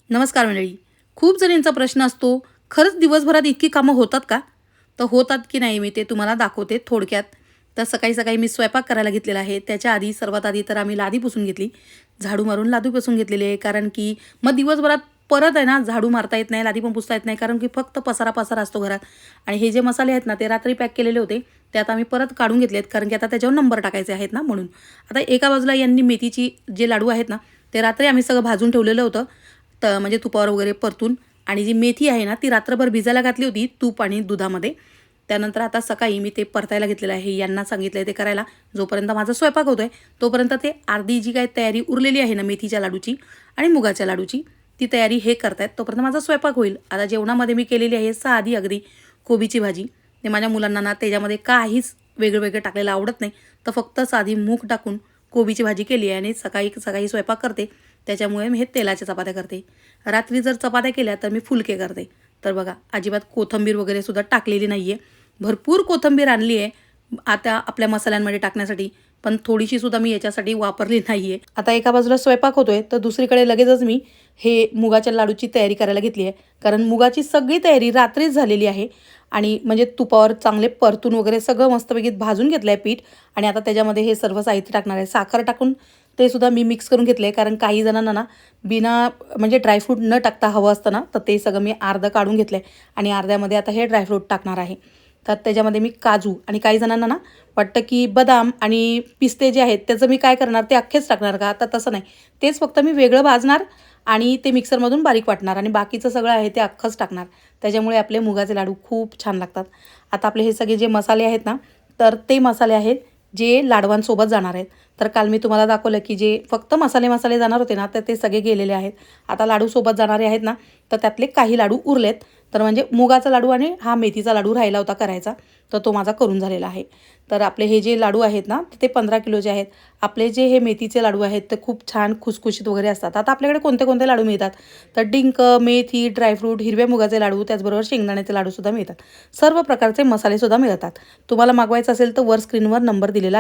नमस्कार मंडळी. खूप जणींचा प्रश्न असतो, खरंच दिवसभरात इतकी कामं होतात का? तर होतात की नाही मी ते तुम्हाला दाखवते थोडक्यात. तर सकाळी-सकाळी मी स्वयंपाक करायला घेतलेला आहे. त्याच्या आधी सर्वात आधी तर आम्ही लादी पुसून घेतली. झाडू मारून लादी पुसून घेतलेली आहे. कारण की मग दिवसभरात परत आहे ना झाडू मारता येत नाही, लादी पण पुसता येत नाही. कारण की फक्त पसारा-पसारा असतो घरात. आणि हे जे मसाले आहेत ना, ते रात्री पॅक केलेले होते. ते आता आम्ही परत काढून घेतलेत. कारण की आता त्याच्यावर नंबर टाकायचे आहेत ना म्हणून. आता एका बाजूला यांनी मेथीची जे लाडू आहेत ना, ते रात्री आम्ही सगळं भाजून ठेवलेलं होतं. म्हणजे तुपावर वगैरे परतून आणि जी मेथी आहे ना, ती रात्रभर भिजायला घातली होती तूप आणि दुधामध्ये. त्यानंतर आता सकाळी मी ते परतायला घेतलेलं आहे. यांना सांगितलंय ते करायला. जोपर्यंत माझा स्वयंपाक होतोय, तोपर्यंत ते अर्धी जी काही तयारी उरलेली आहे ना मेथीच्या लाडूची आणि मुगाच्या लाडूची, ती तयारी हे करतायत. तोपर्यंत माझा स्वयंपाक होईल. आता जेवणामध्ये मी केलेली आहे साधी अगदी कोबीची भाजी. ते माझ्या मुलांना ना त्याच्यामध्ये काहीच वेगळं-वेगळं टाकलेलं आवडत नाही. तर फक्त साधी मूग टाकून कोबीची भाजी केली आहे आणि सकाळी-सकाळी स्वयंपाक करते. त्याच्यामुळे मी हे तेलाच्या चपात्या करते. रात्री जर चपात्या केल्या तर मी फुलके करते. तर बघा अजिबात कोथिंबीर वगैरे सुद्धा टाकलेली नाही आहे. भरपूर कोथिंबीर आणली आहे आता आपल्या मसाल्यांमध्ये टाकण्यासाठी. पण थोडीशी सुद्धा मी याच्यासाठी वापरली नाही आहे. आता एका बाजूला स्वयंपाक होतोय तर दुसरीकडे लगेचच मी हे मुगाच्या लाडूची तयारी करायला घेतली आहे. कारण मुगाची सगळी तयारी रात्रीच झालेली आहे आणि म्हणजे तुपावर चांगले परतून वगैरे सगळं मस्तपैकी भाजून घेतलं आहे पीठ आणि आता त्याच्यामध्ये हे सर्व साहित्य टाकणार आहे. साखर टाकून ते सुद्धा मी मिक्स करून घेतलं आहे. कारण काही जणांना ना बिना म्हणजे ड्रायफ्रूट न टाकता हवं असतं ना, तर ते सगळं मी अर्धं काढून घेतलं आहे आणि अर्ध्यामध्ये आता हे ड्रायफ्रूट टाकणार आहे. तर त्याच्यामध्ये मी काजू आणि काही जणांना ना वाटतं की बदाम आणि पिस्ते जे आहेत त्याचं मी काय करणार ते अख्खेच टाकणार का? तर तसं नाही. तेच फक्त मी वेगळं भाजणार आणि ते मिक्सरमधून बारीक वाटणार आणि बाकीचं सगळं आहे ते अख्खंच टाकणार. त्याच्यामुळे आपले मुगाचे लाडू खूप छान लागतात. आता आपले हे सगळे जे मसाले आहेत ना, तर ते मसाले आहेत जे लाडवांसोबत जाणार आहेत. तर काल मी तुम्हाला दाखवलं की जे फक्त मसाले जाणार होते ना, तर ते सगळे गेलेले आहेत. आता लाडूसोबत जाणारे आहेत ना, तर त्यातले काही लाडू उरलेत. तर म्हणजे मुगाचा लाडू आणि हा मेथीचा लाडू राहिला होता करायचा, तर तो माझा करून झालेला आहे. तर आपले हे जे लाडू आहेत ना, ते 15 किलोचे आहेत. आपले जे हे मेथीचे लाडू आहेत, ते खूप छान खुसखुशीत वगैरे असतात. आता आपल्याकडे कोणते-कोणते लाडू मिळतात? तर डिंक, मेथी, ड्रायफ्रूट, हिरव्या मुगाचे लाडू, त्याचबरोबर शेंगदाण्याचे लाडूसुद्धा मिळतात. सर्व प्रकारचे मसालेसुद्धा मिळतात. तुम्हाला मागवायचं असेल तर वर स्क्रीनवर नंबर दिलेला आहे.